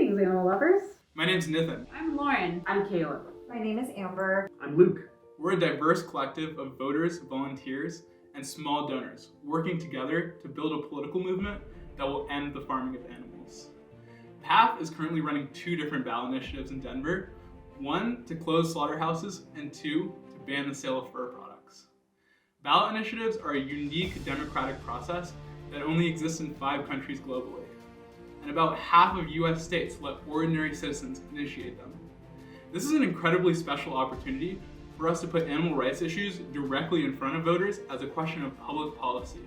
Greetings, animal lovers. My name's Nathan. I'm Lauren. I'm Caleb. My name is Amber. I'm Luke. We're a diverse collective of voters, volunteers, and small donors working together to build a political movement that will end the farming of animals. PATH is currently running 2 different ballot initiatives in Denver, 1 to close slaughterhouses and 2 to ban the sale of fur products. Ballot initiatives are a unique democratic process that only exists in 5 countries globally, and about half of US states let ordinary citizens initiate them. This is an incredibly special opportunity for us to put animal rights issues directly in front of voters as a question of public policy,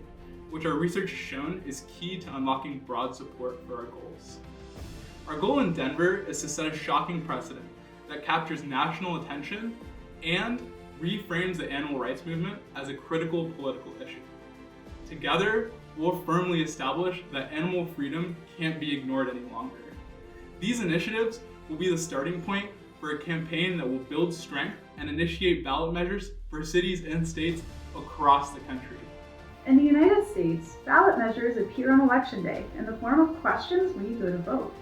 which our research has shown is key to unlocking broad support for our goals. Our goal in Denver is to set a shocking precedent that captures national attention and reframes the animal rights movement as a critical political issue. Together, we'll firmly establish that animal freedom can't be ignored any longer. These initiatives will be the starting point for a campaign that will build strength and initiate ballot measures for cities and states across the country. In the United States, ballot measures appear on Election Day in the form of questions when you go to vote.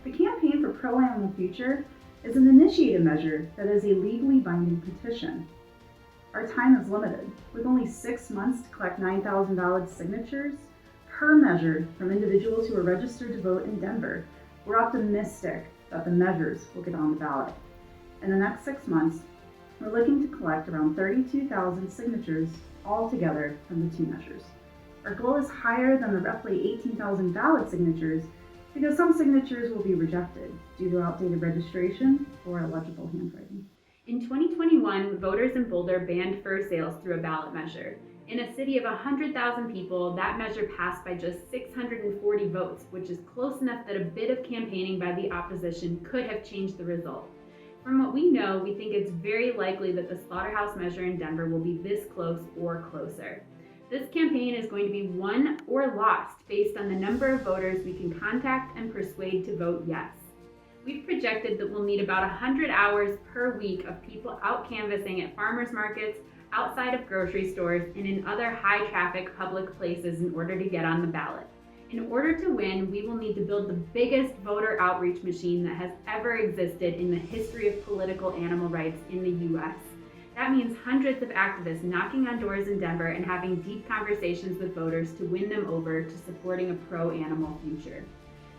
The Campaign for Pro-Animal Future is an initiated measure that is a legally binding petition. Our time is limited, with only 6 months to collect 9,000 ballot signatures per measure from individuals who are registered to vote in Denver. We're optimistic that the measures will get on the ballot. In the next 6 months, we're looking to collect around 32,000 signatures altogether from the 2 measures. Our goal is higher than the roughly 18,000 ballot signatures because some signatures will be rejected due to outdated registration or illegible handwriting. In 2021, voters in Boulder banned fur sales through a ballot measure. In a city of 100,000 people, that measure passed by just 640 votes, which is close enough that a bit of campaigning by the opposition could have changed the result. From what we know, we think it's very likely that the Slaughterhouse measure in Denver will be this close or closer. This campaign is going to be won or lost based on the number of voters we can contact and persuade to vote yes. We've projected that we'll need about 100 hours per week of people out canvassing at farmers markets, outside of grocery stores, and in other high-traffic public places in order to get on the ballot. In order to win, we will need to build the biggest voter outreach machine that has ever existed in the history of political animal rights in the US. That means hundreds of activists knocking on doors in Denver and having deep conversations with voters to win them over to supporting a pro-animal future.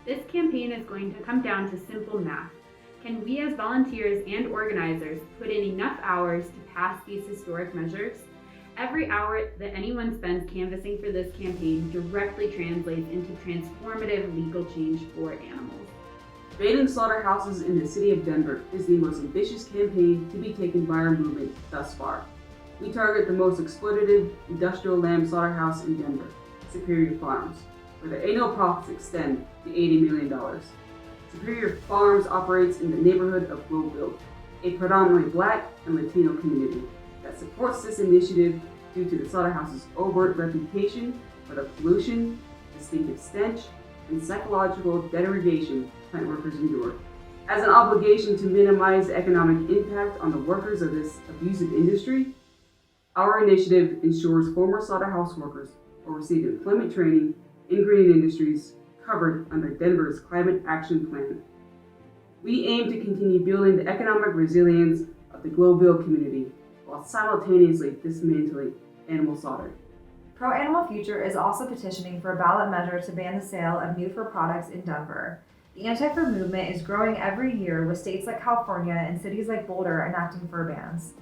This campaign is going to come down to simple math. Can we as volunteers and organizers put in enough hours to pass these historic measures? Every hour that anyone spends canvassing for this campaign directly translates into transformative legal change for animals. Banning slaughterhouses in the city of Denver is the most ambitious campaign to be taken by our movement thus far. We target the most exploitative industrial lamb slaughterhouse in Denver, Superior Farms, where the annual profits extend to $80 million. Superior Farms operates in the neighborhood of Globeville, a predominantly Black and Latino community that supports this initiative due to the slaughterhouse's overt reputation for the pollution, distinctive stench, and psychological degradation plant workers endure. As an obligation to minimize the economic impact on the workers of this abusive industry, our initiative ensures former slaughterhouse workers will receive employment training in green industries covered under Denver's Climate Action Plan. We aim to continue building the economic resilience of the Globeville community while simultaneously dismantling animal slaughter. Pro-Animal Future is also petitioning for a ballot measure to ban the sale of new fur products in Denver. The anti-fur movement is growing every year, with states like California and cities like Boulder enacting fur bans.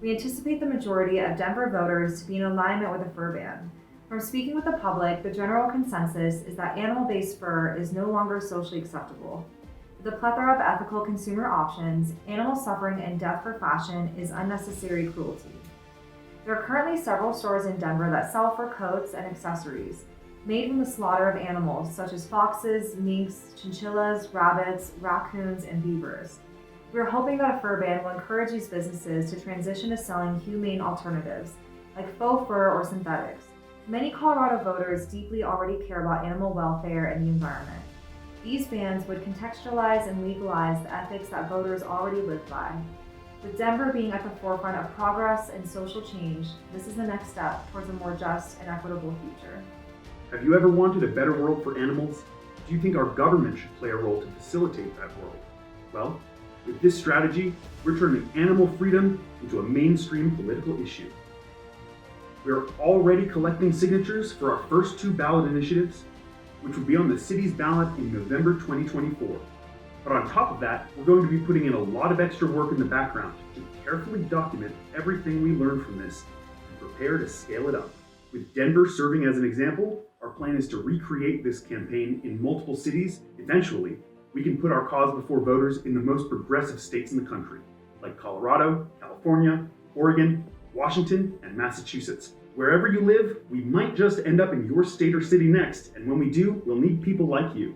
We anticipate the majority of Denver voters to be in alignment with a fur ban. From speaking with the public, the general consensus is that animal-based fur is no longer socially acceptable. With a plethora of ethical consumer options, animal suffering and death for fashion is unnecessary cruelty. There are currently several stores in Denver that sell fur coats and accessories made from the slaughter of animals such as foxes, minks, chinchillas, rabbits, raccoons, and beavers. We are hoping that a fur ban will encourage these businesses to transition to selling humane alternatives like faux fur or synthetics. Many Colorado voters deeply already care about animal welfare and the environment. These bans would contextualize and legalize the ethics that voters already live by. With Denver being at the forefront of progress and social change, this is the next step towards a more just and equitable future. Have you ever wanted a better world for animals? Do do you think our government should play a role to facilitate that world? Well, with this strategy, we're turning animal freedom into a mainstream political issue. We're already collecting signatures for our first 2 ballot initiatives, which will be on the city's ballot in November 2024. But on top of that, we're going to be putting in a lot of extra work in the background to carefully document everything we learn from this and prepare to scale it up. With Denver serving as an example, our plan is to recreate this campaign in multiple cities. Eventually, we can put our cause before voters in the most progressive states in the country, like Colorado, California, Oregon, Washington, and Massachusetts. Wherever you live, we might just end up in your state or city next, and when we do, we'll need people like you.